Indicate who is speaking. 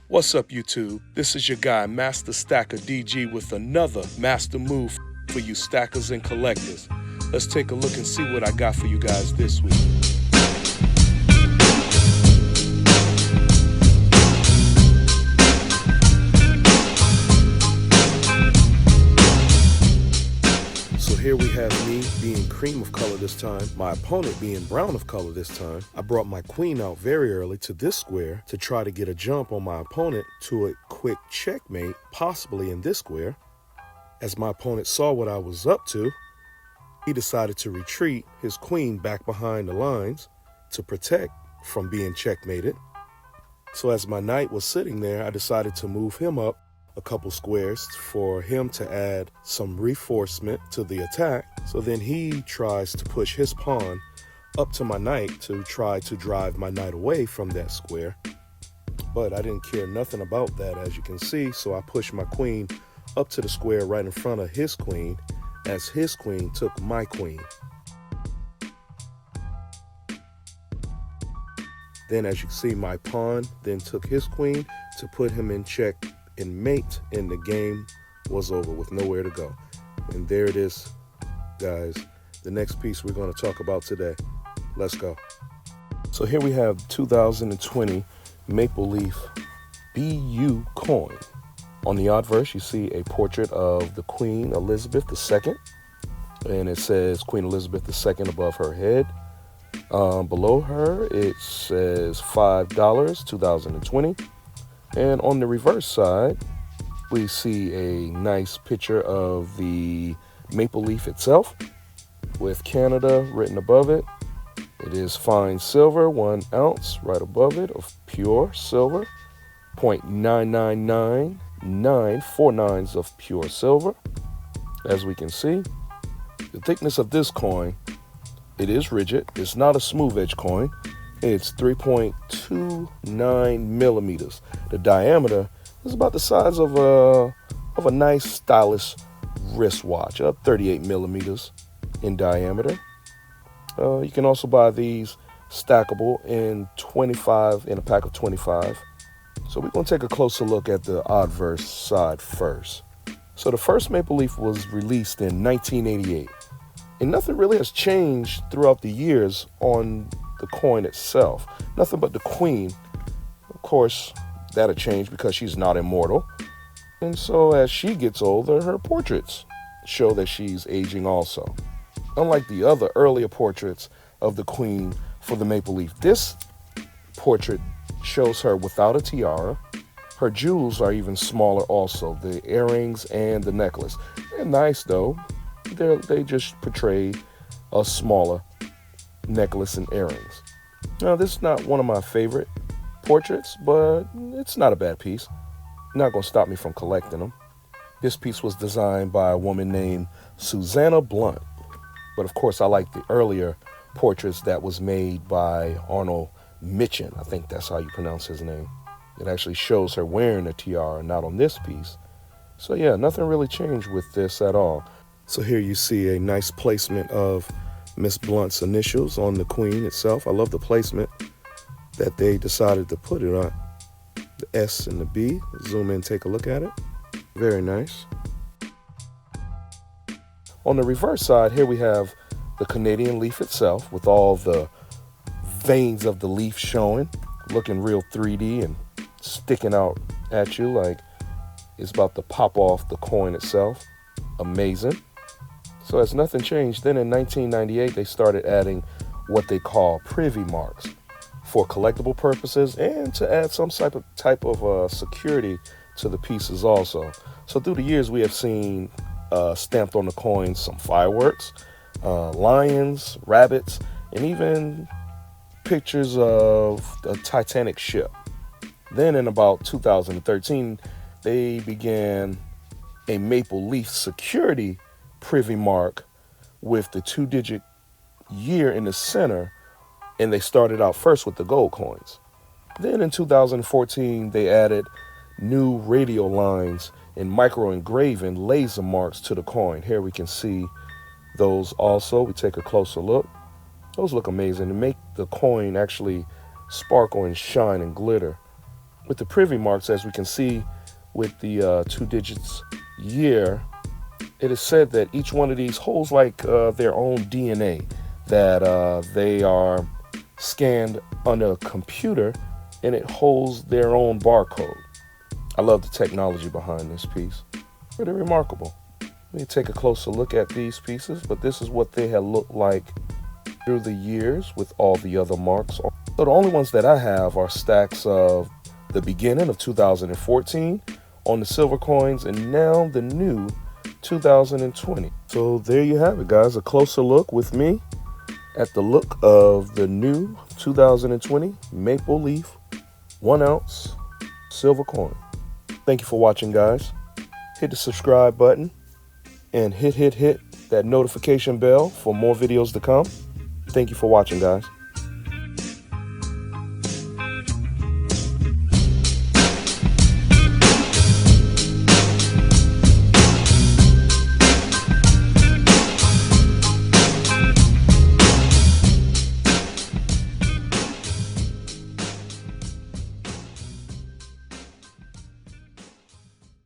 Speaker 1: What's up, YouTube? This is your guy, Master Stacker DG, with another master move for you stackers and collectors. Let's take a look and see what I got for you guys this week. So here we have me being cream of color this time, my opponent being brown of color this time. I brought my queen out very early to this square to try to get a jump on my opponent to a quick checkmate, possibly in this square. As my opponent saw what I was up to, he decided to retreat his queen back behind the lines to protect from being checkmated. So as my knight was sitting there, I decided to move him up a couple squares for him to add some reinforcement to the attack. So then he tries to push his pawn up to my knight to try to drive my knight away from that square. But I didn't care nothing about that, as you can see, so I pushed my queen up to the square right in front of his queen, as his queen took my queen. Then, as you can see, my pawn then took his queen to put him in check and mate, and the game was over with nowhere to go. And there it is, guys, the next piece we're going to talk about today. Let's go. So here we have 2020 Maple Leaf BU coin. On the obverse, you see a portrait of the Queen Elizabeth II, and it says Queen Elizabeth II above her head. Below her, it says $5, 2020. And on the reverse side, we see a nice picture of the maple leaf itself with Canada written above it. It is fine silver, 1 ounce right above it of pure silver, 0.99949 of pure silver. As we can see, the thickness of this coin, it is rigid. It's not a smooth edge coin. It's 3.29 millimeters. The diameter is about the size of a nice stylish wristwatch, 38 millimeters in diameter. You can also buy these stackable in 25 in a pack of 25. So we're going to take a closer look at the obverse side first. So the first Maple Leaf was released in 1988, and nothing really has changed throughout the years on the coin itself. Nothing but the queen. Of course, that'll change because she's not immortal. And so as she gets older, her portraits show that she's aging also. Unlike the other earlier portraits of the queen for the Maple Leaf, this portrait shows her without a tiara. Her jewels are even smaller also, the earrings and the necklace. They're nice though. They just portray a smaller necklace and earrings. Now, this is not one of my favorite portraits, but it's not a bad piece. Not going to stop me from collecting them. This piece was designed by a woman named Susanna Blunt. But of course, I like the earlier portraits that was made by Arnold Mitchen. I think that's how you pronounce his name. It actually shows her wearing a tiara, not on this piece. So yeah, nothing really changed with this at all. So here you see a nice placement of Miss Blunt's initials on the queen itself. I love the placement that they decided to put it on. The S and the B. Zoom in, take a look at it. Very nice. On the reverse side, here we have the Canadian leaf itself with all the veins of the leaf showing, looking real 3D and sticking out at you like it's about to pop off the coin itself. Amazing. So as nothing changed, then in 1998, they started adding what they call privy marks for collectible purposes and to add some type of security to the pieces also. So through the years, we have seen stamped on the coins some fireworks, lions, rabbits, and even pictures of a Titanic ship. Then in about 2013, they began a Maple Leaf security privy mark with the 2-digit year in the center, and they started out first with the gold coins. Then in 2014, they added new radial lines and micro engraving laser marks to the coin. Here we can see those also. We take a closer look. Those look amazing. They make the coin actually sparkle and shine and glitter. with the privy marks, as we can see with the 2 digits year, it is said that each one of these holds like their own DNA, that they are scanned on a computer and it holds their own barcode. I love the technology behind this piece. Pretty remarkable. Let me take a closer look at these pieces, but this is what they have looked like through the years with all the other marks. So the only ones that I have are stacks of the beginning of 2014 on the silver coins, and now the new 2020. So there you have it, guys. A closer look with me at the look of the new 2020 Maple Leaf 1 ounce silver coin. Thank you for watching, guys. Hit the subscribe button and hit that notification bell for more videos to come. Thank you for watching, guys.